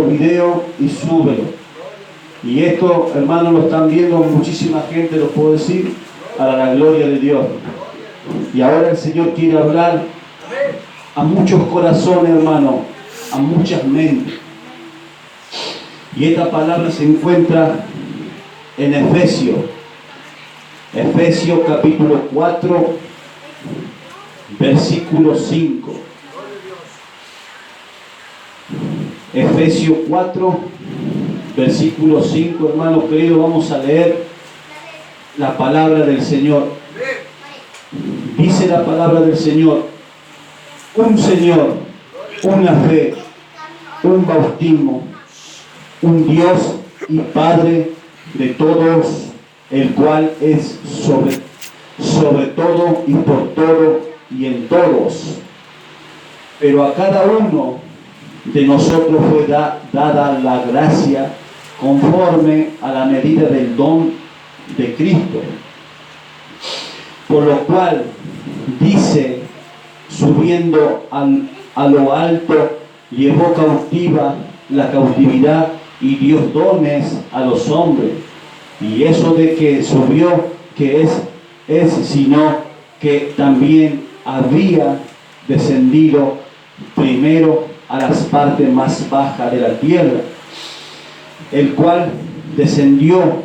video y súbelo. Y esto, hermanos, lo están viendo muchísima gente, lo puedo decir, para la gloria de Dios. Y ahora el Señor quiere hablar a muchos corazones, hermanos, a muchas mentes. Y esta palabra se encuentra en Efesios capítulo 4, versículo 5. Efesios 4, versículo 5, hermanos queridos, vamos a leer la palabra del Señor. Dice la palabra del Señor: un Señor, una fe, un bautismo, un Dios y Padre de todos, el cual es sobre todo y por todo y en todos. Pero a cada uno de nosotros fue dada la gracia conforme a la medida del don de Cristo. Por lo cual dice, subiendo a lo alto, llevó cautiva la cautividad y dio dones a los hombres. Y eso de que subió, que es sino que también había descendido primero a las partes más bajas de la tierra, el cual descendió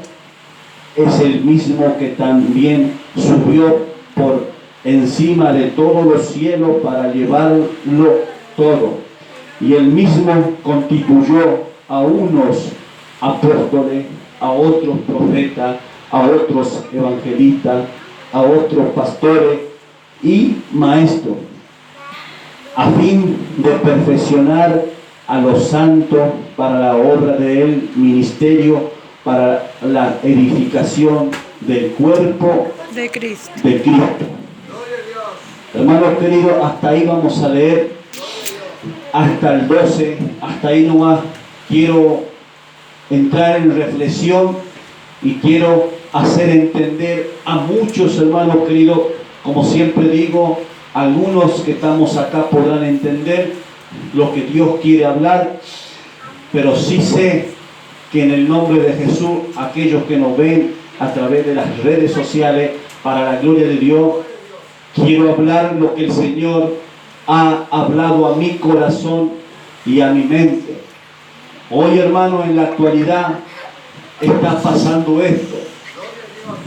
es el mismo que también subió por encima de todos los cielos para llevarlo todo. Y el mismo constituyó a unos apóstoles, a otros profetas, a otros evangelistas, a otros pastores y maestros, a fin de perfeccionar a los santos para la obra del ministerio, para la edificación del cuerpo de Cristo. Hermanos queridos, hasta ahí vamos a leer, hasta el 12, hasta ahí nomás quiero entrar en reflexión y quiero hacer entender a muchos hermanos queridos. Como siempre digo, algunos que estamos acá podrán entender lo que Dios quiere hablar, pero sí sé que en el nombre de Jesús, aquellos que nos ven a través de las redes sociales, para la gloria de Dios, quiero hablar lo que el Señor ha hablado a mi corazón y a mi mente. Hoy, hermano, en la actualidad está pasando esto.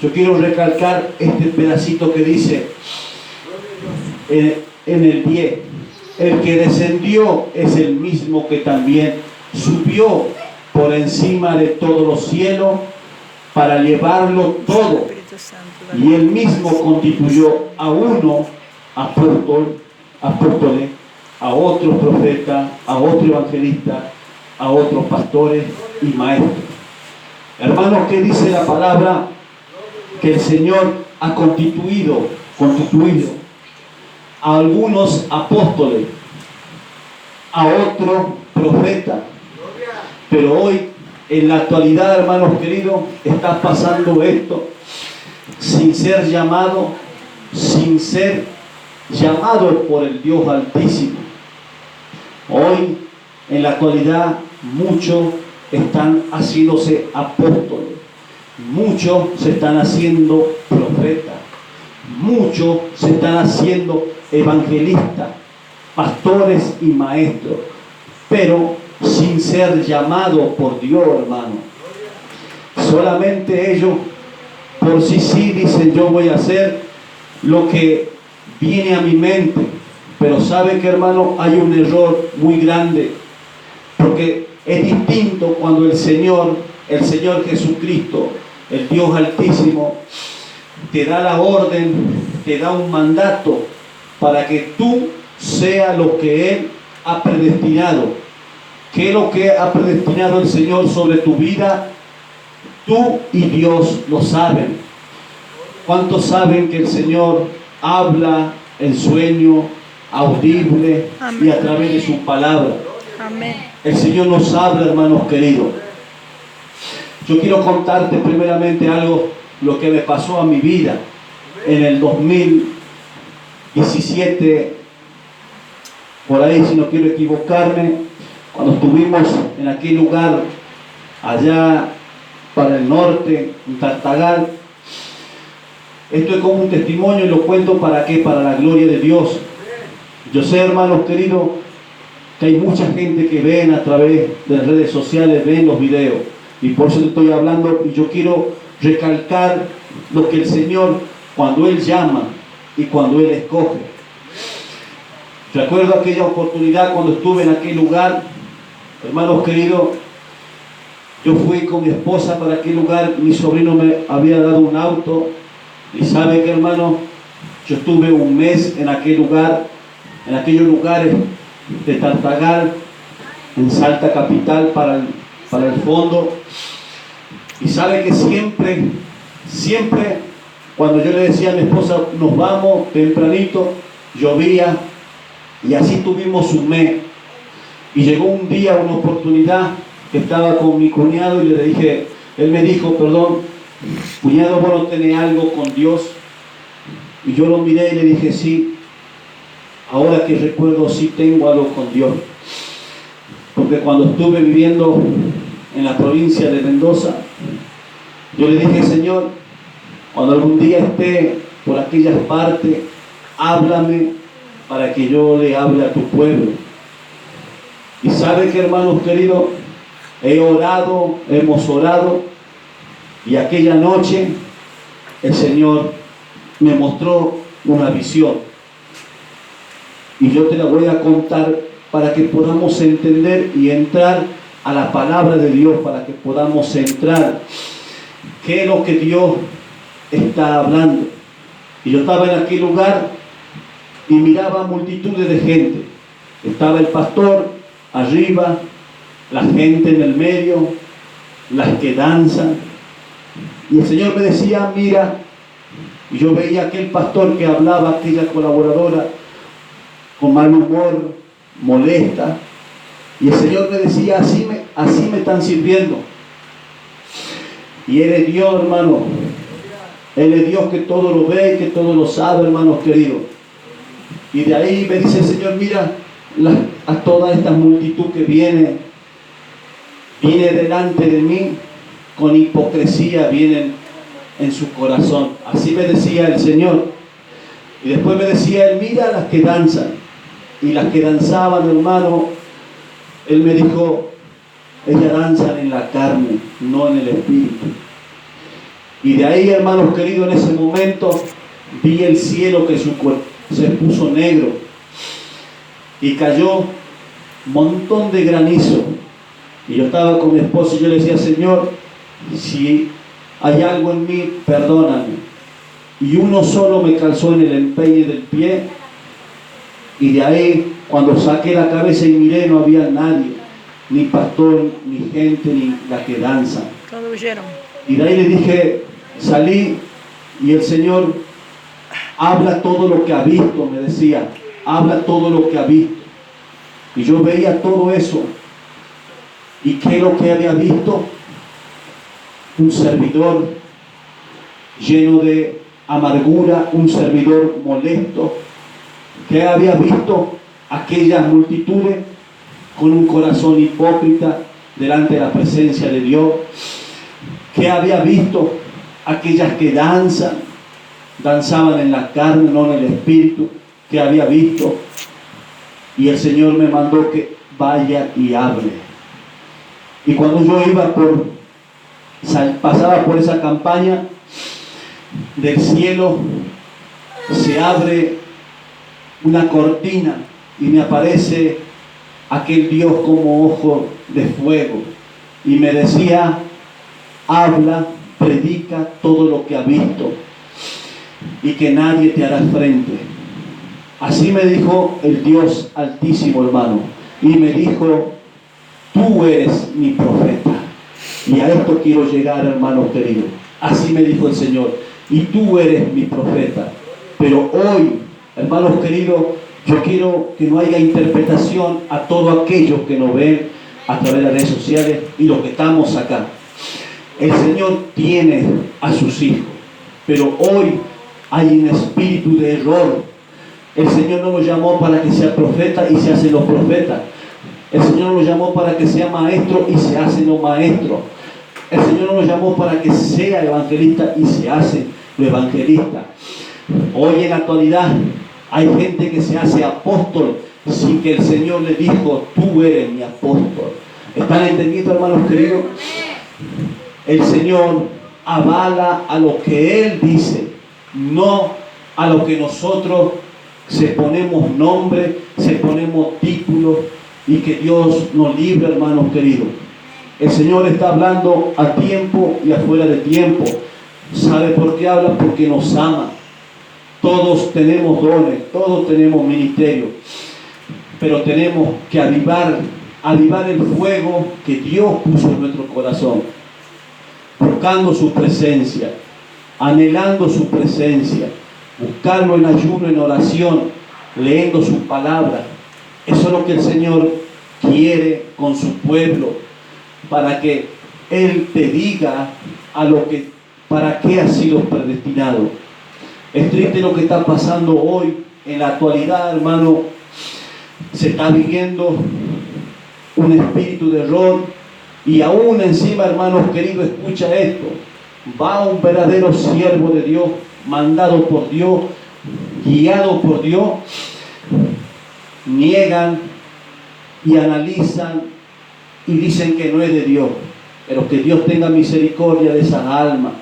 Yo quiero recalcar este pedacito que dice en el 10: el que descendió es el mismo que también subió por encima de todos los cielos para llevarlo todo. Y él mismo constituyó a uno apóstoles, a otros profetas, a otros evangelistas, a otros pastores y maestros. Hermanos, ¿qué dice la palabra? Que el Señor ha constituido a algunos apóstoles, a otros profetas. Pero hoy, en la actualidad, hermanos queridos, está pasando esto sin ser llamado por el Dios Altísimo. Hoy, en la actualidad, muchos están haciéndose apóstoles, muchos se están haciendo profetas, muchos se están haciendo evangelistas, pastores y maestros, pero sin ser llamados por Dios, hermano. Solamente ellos por sí dicen: yo voy a hacer lo que viene a mi mente. Pero sabe que, hermano, hay un error muy grande, porque es distinto cuando el Señor Jesucristo, el Dios Altísimo, te da la orden, te da un mandato para que tú seas lo que Él ha predestinado. ¿Qué es lo que ha predestinado el Señor sobre tu vida? Tú y Dios lo saben. ¿Cuántos saben que el Señor habla en sueño, audible, amén, y a través de su palabra? Amén. El Señor nos habla, hermanos queridos. Yo quiero contarte primeramente algo, lo que me pasó a mi vida en el 2017, por ahí, si no quiero equivocarme, cuando estuvimos en aquel lugar, allá para el norte, en Tartagal. Esto es como un testimonio y lo cuento para qué, para la gloria de Dios. Yo sé, hermanos queridos, que hay mucha gente que ven a través de las redes sociales, ven los videos. Y por eso te estoy hablando, y yo quiero recalcar lo que el Señor, cuando Él llama y cuando Él escoge. Recuerdo aquella oportunidad cuando estuve en aquel lugar, hermanos queridos, yo fui con mi esposa para aquel lugar, mi sobrino me había dado un auto, y sabe que, hermano, yo estuve un mes en aquel lugar, en aquellos lugares de Tartagal, en Salta capital para el fondo, y sabe que siempre, cuando yo le decía a mi esposa, nos vamos tempranito, llovía, y así tuvimos un mes. Y llegó un día, una oportunidad, que estaba con mi cuñado y le dije, él me dijo, perdón, cuñado, ¿vos no tenés algo con Dios? Y yo lo miré y le dije, sí, ahora que recuerdo, sí tengo algo con Dios. Porque cuando estuve viviendo en la provincia de Mendoza, yo le dije, Señor, cuando algún día esté por aquellas partes, háblame para que yo le hable a tu pueblo. Y sabe que, hermanos queridos, hemos orado, y aquella noche el Señor me mostró una visión. Y yo te la voy a contar para que podamos entender y entrar a la palabra de Dios, para que podamos entrar qué es lo que Dios está hablando. Y yo estaba en aquel lugar y miraba multitudes de gente. Estaba el pastor arriba, la gente en el medio, las que danzan. Y el Señor me decía, mira, y yo veía aquel pastor que hablaba, aquella colaboradora con mal humor, molesta. Y el Señor me decía, así me están sirviendo. Y Él es Dios, hermano. Él es Dios que todo lo ve y que todo lo sabe, hermanos queridos. Y de ahí me dice el Señor, mira a toda esta multitud que viene delante de mí, con hipocresía vienen en su corazón. Así me decía el Señor. Y después me decía Él, mira las que danzan. Y las que danzaban, hermano, Él me dijo, ellas danzan en la carne, no en el espíritu. Y de ahí, hermanos queridos, en ese momento vi el cielo que se puso negro y cayó un montón de granizo. Y yo estaba con mi esposo y yo le decía, Señor, si hay algo en mí, perdóname. Y uno solo me calzó en el empeine del pie. Y de ahí, cuando saqué la cabeza y miré, no había nadie, ni pastor, ni gente, ni la que danza. Y de ahí le dije, salí, y el Señor, habla todo lo que ha visto, me decía, habla todo lo que ha visto. Y yo veía todo eso. ¿Y qué es lo que había visto? Un servidor lleno de amargura, un servidor molesto, que había visto aquellas multitudes con un corazón hipócrita delante de la presencia de Dios, que había visto aquellas que danzaban en la carne, no en el espíritu, que había visto. Y el Señor me mandó que vaya y hable. Y cuando yo pasaba por esa campaña, del cielo se abre una cortina y me aparece aquel Dios como ojo de fuego y me decía, habla, predica todo lo que ha visto y que nadie te hará frente. Así me dijo el Dios Altísimo, hermano, y me dijo, tú eres mi profeta. Y a esto quiero llegar, hermano querido. Así me dijo el Señor, y tú eres mi profeta. Pero hoy, hermanos queridos, yo quiero que no haya interpretación a todo aquello que nos ven a través de las redes sociales y los que estamos acá. El Señor tiene a sus hijos, pero hoy hay un espíritu de error. El Señor no nos llamó para que sea profeta y se hacen los profetas. El Señor nos llamó para que sea maestro y se hace lo maestro. El Señor nos llamó para que sea evangelista y se hace lo evangelista. Hoy en la actualidad hay gente que se hace apóstol sin que el Señor le dijo, tú eres mi apóstol. ¿Están entendiendo, hermanos queridos? El Señor avala a lo que Él dice, no a lo que nosotros se ponemos nombre, se ponemos títulos, y que Dios nos libre, hermanos queridos. El Señor está hablando a tiempo y afuera de tiempo. ¿Sabe por qué habla? Porque nos ama. Todos tenemos dones, todos tenemos ministerio, pero tenemos que avivar el fuego que Dios puso en nuestro corazón, buscando su presencia, anhelando su presencia, buscarlo en ayuno, en oración, leyendo su palabra. Eso es lo que el Señor quiere con su pueblo, para que Él te diga para qué has sido predestinado. Es triste lo que está pasando hoy en la actualidad, hermano. Se está viviendo un espíritu de error, y aún encima, hermanos queridos, escucha esto: va un verdadero siervo de Dios, mandado por Dios, guiado por Dios, niegan y analizan y dicen que no es de Dios. Pero que Dios tenga misericordia de esas almas,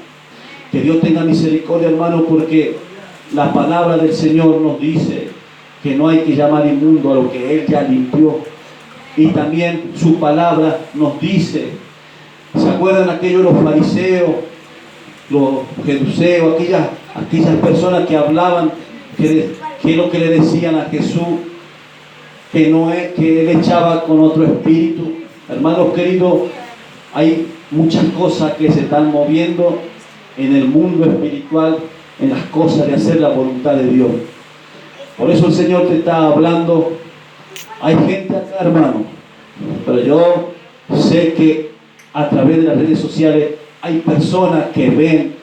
que Dios tenga misericordia, hermano, porque la palabra del Señor nos dice que no hay que llamar inmundo a lo que Él ya limpió. Y también su palabra nos dice, ¿se acuerdan aquellos los fariseos, los jeduseos, aquellas personas que hablaban, que es lo que le decían a Jesús, que Él echaba con otro espíritu? Hermanos queridos, hay muchas cosas que se están moviendo en el mundo espiritual, en las cosas de hacer la voluntad de Dios. Por eso el Señor te está hablando. Hay gente acá, hermano, pero yo sé que a través de las redes sociales hay personas que ven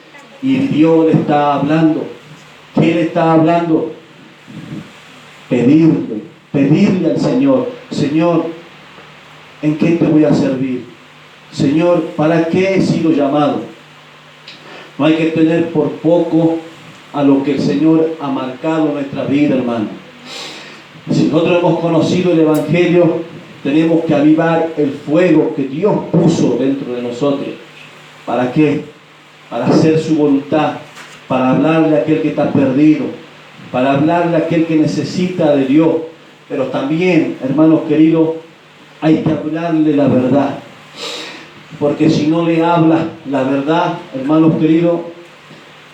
y Dios le está hablando. ¿Qué le está hablando? Pedirle al Señor: Señor, ¿en qué te voy a servir? Señor, ¿para qué he sido llamado? No hay que tener por poco a lo que el Señor ha marcado en nuestra vida, hermano. Si nosotros hemos conocido el Evangelio, tenemos que avivar el fuego que Dios puso dentro de nosotros. ¿Para qué? Para hacer su voluntad, para hablarle a aquel que está perdido, para hablarle a aquel que necesita de Dios. Pero también, hermanos queridos, hay que hablarle la verdad. Porque si no le hablas la verdad, hermanos queridos,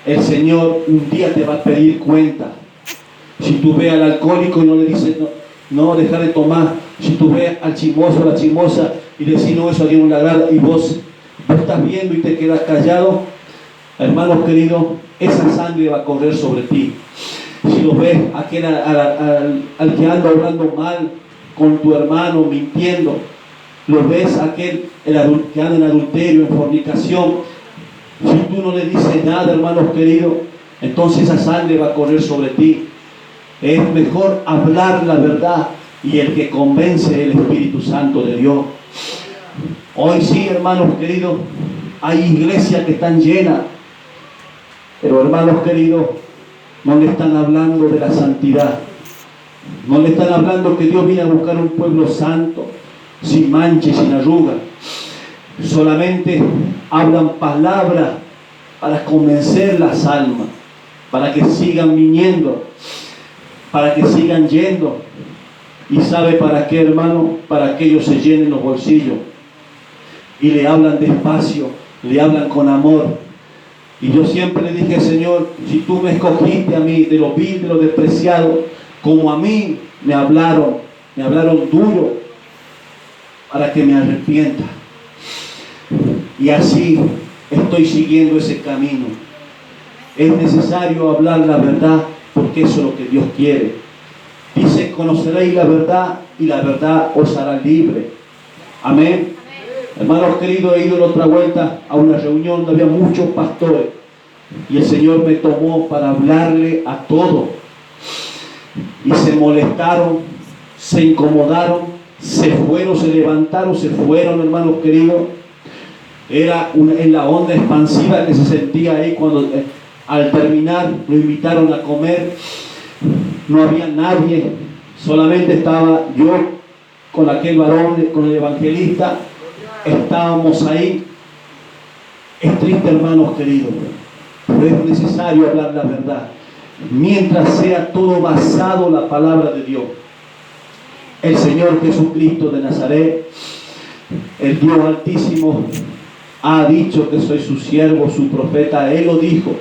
el Señor un día te va a pedir cuenta. Si tú ves al alcohólico y no le dices, no dejar de tomar. Si tú ves al chismoso o la chismosa y decís, no, eso a Dios no le agrada, y vos estás viendo y te quedas callado, hermanos queridos, esa sangre va a correr sobre ti. Si lo ves al que anda hablando mal con tu hermano, mintiendo, lo ves aquel que anda en adulterio, en fornicación, si tú no le dices nada, hermanos queridos, entonces esa sangre va a correr sobre ti. Es mejor hablar la verdad, y el que convence es el Espíritu Santo de Dios. Hoy sí, hermanos queridos, hay iglesias que están llenas, pero hermanos queridos, no le están hablando de la santidad. No le están hablando que Dios viene a buscar un pueblo santo, sin mancha y sin arruga. Solamente hablan palabras para convencer las almas, para que sigan viniendo, para que sigan yendo. ¿Y sabe para qué, hermano? Para que ellos se llenen los bolsillos. Y le hablan despacio, le hablan con amor. Y yo siempre le dije, Señor, si tú me escogiste a mí, de lo vil, de lo despreciado, como a mí me hablaron duro, para que me arrepienta. Y así estoy siguiendo ese camino. Es necesario hablar la verdad, porque eso es lo que Dios quiere. Dice, conoceréis la verdad y la verdad os hará libre. Amén. Hermanos queridos, he ido la otra vuelta a una reunión donde había muchos pastores, y el Señor me tomó para hablarle a todos. Y se molestaron, se incomodaron, se fueron, se levantaron, se fueron, hermanos queridos. Era en la onda expansiva que se sentía ahí cuando al terminar lo invitaron a comer. No había nadie, solamente estaba yo con aquel varón, con el evangelista. Estábamos ahí. Es triste, hermanos queridos, pero es necesario hablar la verdad. Mientras sea todo basado en la palabra de Dios. El Señor Jesucristo de Nazaret, el Dios Altísimo, ha dicho que soy su siervo, su profeta. Él lo dijo.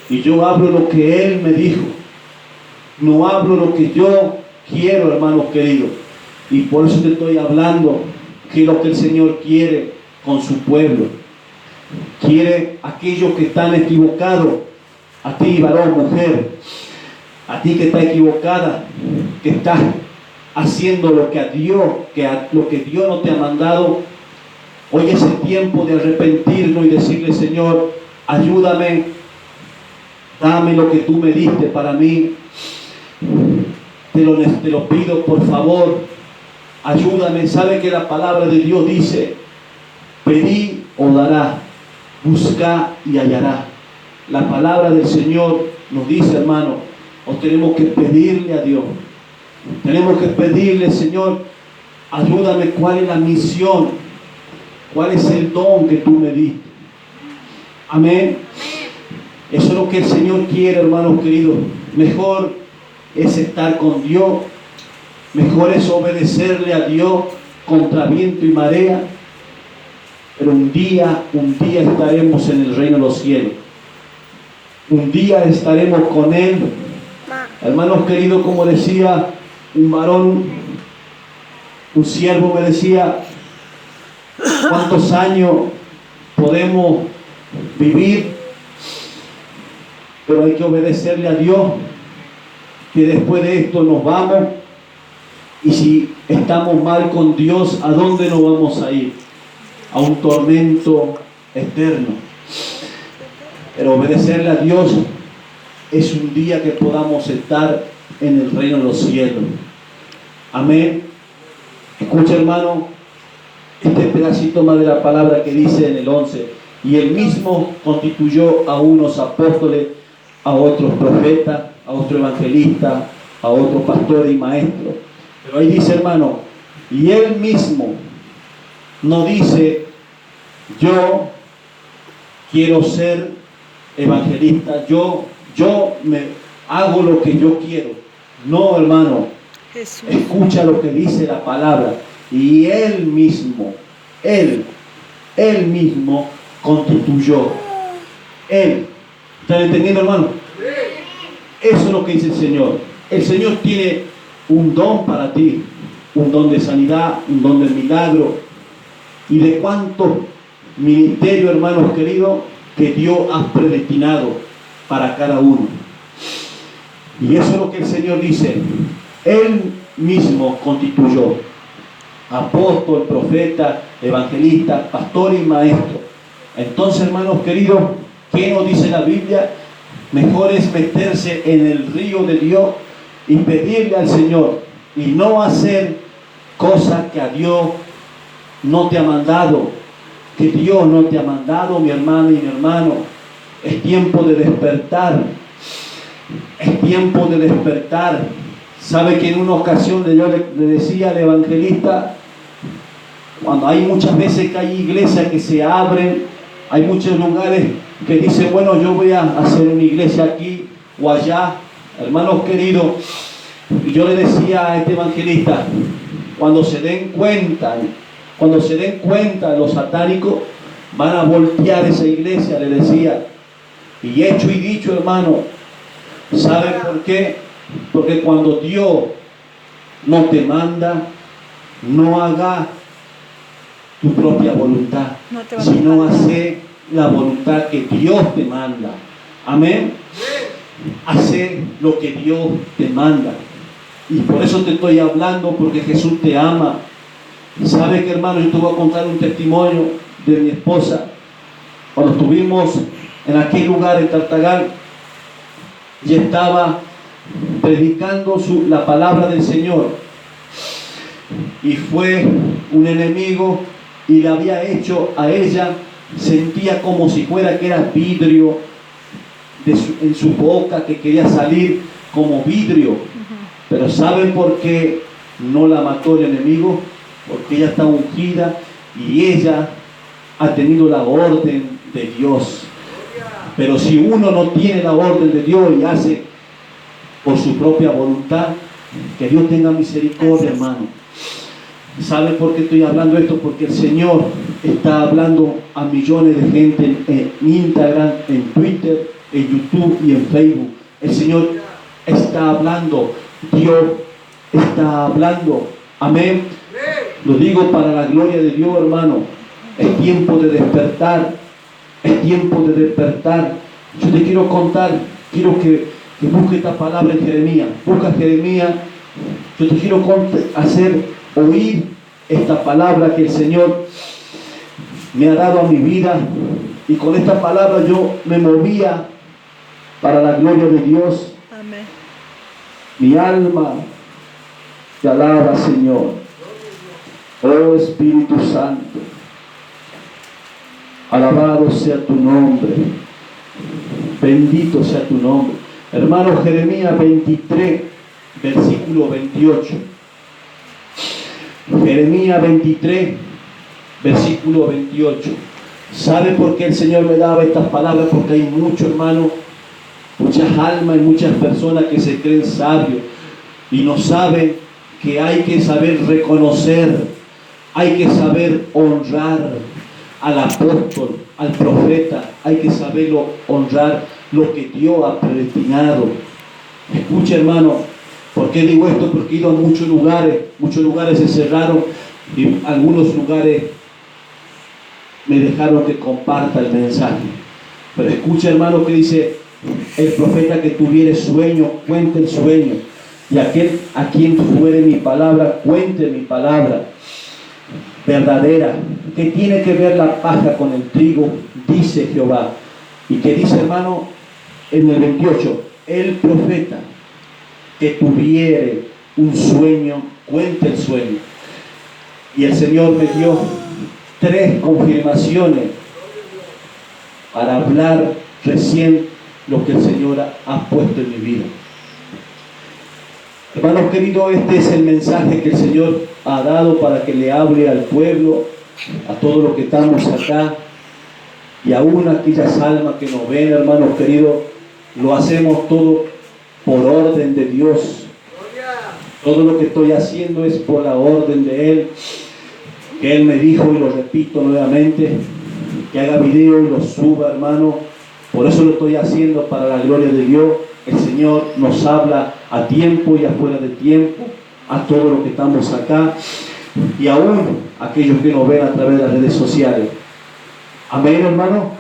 Y yo hablo lo que Él me dijo. No hablo lo que yo quiero, hermanos queridos. Y por eso te estoy hablando que lo que el Señor quiere con su pueblo. Quiere aquellos que están equivocados. A ti, varón, mujer. A ti que está equivocada. Que estás haciendo lo que lo que Dios no te ha mandado. Hoy es el tiempo de arrepentirnos y decirle: Señor, ayúdame. Dame lo que tú me diste para mí. Te lo pido, por favor. Ayúdame. Sabe que la palabra de Dios dice: pedí o dará, busca y hallará. La palabra del Señor nos dice, hermano, os tenemos que pedirle a Dios. Tenemos que pedirle: Señor, ayúdame. ¿Cuál es la misión? ¿Cuál es el don que tú me diste? Amén. Eso es lo que el Señor quiere, hermanos queridos. Mejor es estar con Dios. Mejor es obedecerle a Dios contra viento y marea. Pero un día estaremos en el reino de los cielos. Un día estaremos con Él. Hermanos queridos, como decía un varón, un siervo me decía: ¿cuántos años podemos vivir? Pero hay que obedecerle a Dios, que después de esto nos vamos. Y si estamos mal con Dios, ¿a dónde nos vamos a ir? A un tormento eterno. Pero obedecerle a Dios es un día que podamos estar en el reino de los cielos. Amén. Escucha, hermano, este pedacito más de la palabra que dice en el 11: y él mismo constituyó a unos apóstoles, a otros profetas, a otros evangelistas, a otros pastores y maestros. Pero ahí dice, hermano, y él mismo no dice: yo quiero ser evangelista, yo me hago lo que yo quiero. No, hermano. Jesús. Escucha lo que dice la palabra. Y él mismo constituyó. Él. ¿Están entendiendo, hermano? Eso es lo que dice el Señor. El Señor tiene un don para ti. Un don de sanidad, un don de milagro. Y de cuántos ministerios, hermanos queridos, que Dios ha predestinado para cada uno. Y eso es lo que el Señor dice. Él mismo constituyó apóstol, profeta, evangelista, pastor y maestro. Entonces, hermanos queridos, ¿qué nos dice la Biblia? Mejor es meterse en el río de Dios y pedirle al Señor, y no hacer cosas que a Dios no te ha mandado, que Dios no te ha mandado, mi hermana y mi hermano. Es tiempo de despertar. Es tiempo de despertar. Sabe que en una ocasión yo le decía al evangelista, cuando hay muchas veces que hay iglesias que se abren, hay muchos lugares que dicen: bueno, yo voy a hacer una iglesia aquí o allá. Hermanos queridos, yo le decía a este evangelista, cuando se den cuenta los satánicos, van a voltear esa iglesia, le decía. Y hecho y dicho, hermano, ¿saben por qué? Porque cuando Dios no te manda, no haga tu propia voluntad, sino hace la voluntad que Dios te manda. Amén. Hace lo que Dios te manda. Y por eso te estoy hablando, porque Jesús te ama. ¿Sabe qué, hermano? Yo te voy a contar un testimonio de mi esposa. Cuando estuvimos en aquel lugar en Tartagal, y estaba predicando la palabra del Señor. y fue un enemigo y le había hecho a ella, sentía como si fuera que era vidrio en su boca, que quería salir como vidrio. Pero ¿saben por qué no la mató el enemigo? Porque ella está ungida y ella ha tenido la orden de Dios. Pero si uno no tiene la orden de Dios y hace por su propia voluntad, que Dios tenga misericordia, hermano. ¿Sabe por qué estoy hablando esto? Porque el Señor está hablando a millones de gente en Instagram, en Twitter, en YouTube y en Facebook. El Señor está hablando. Dios está hablando. Amén. Lo digo para la gloria de Dios, hermano. Es tiempo de despertar. Es tiempo de despertar. Yo te quiero contar, quiero que busque esta palabra en Jeremías. Busca Jeremías. Yo te quiero hacer oír esta palabra que el Señor me ha dado a mi vida, y con esta palabra yo me movía para la gloria de Dios. Amén. Mi alma te alaba, Señor. Oh Espíritu Santo, alabado sea tu nombre, bendito sea tu nombre. Hermano, Jeremías 23, versículo 28. Jeremías 23, versículo 28. ¿Sabe por qué el Señor me daba estas palabras? Porque hay muchos, hermanos, muchas almas y muchas personas que se creen sabios y no saben que hay que saber reconocer, hay que saber honrar al apóstol, al profeta, hay que saberlo honrar lo que Dios ha predestinado. Escucha, hermano. ¿Por qué digo esto? Porque he ido a muchos lugares se cerraron y algunos lugares me dejaron que comparta el mensaje. Pero escucha, hermano, que dice el profeta: que tuviere sueño, cuente el sueño, y aquel a quien fuere mi palabra, cuente mi palabra verdadera. ¿Qué tiene que ver la paja con el trigo? Dice Jehová. Y que dice, hermano, en el 28, el profeta que tuviere un sueño, cuente el sueño. Y el Señor me dio 3 confirmaciones para hablar recién lo que el Señor ha puesto en mi vida. Hermanos queridos, este es el mensaje que el Señor ha dado para que le hable al pueblo, a todos los que estamos acá, y aún aquellas almas que nos ven, hermanos queridos. Lo hacemos todo por orden de Dios. Todo lo que estoy haciendo es por la orden de Él, que Él me dijo, y lo repito nuevamente, que haga video y lo suba, hermano. Por eso lo estoy haciendo, para la gloria de Dios. El Señor nos habla a tiempo y afuera de tiempo, a todos los que estamos acá, y aún a aquellos que nos ven a través de las redes sociales. Amén, hermano.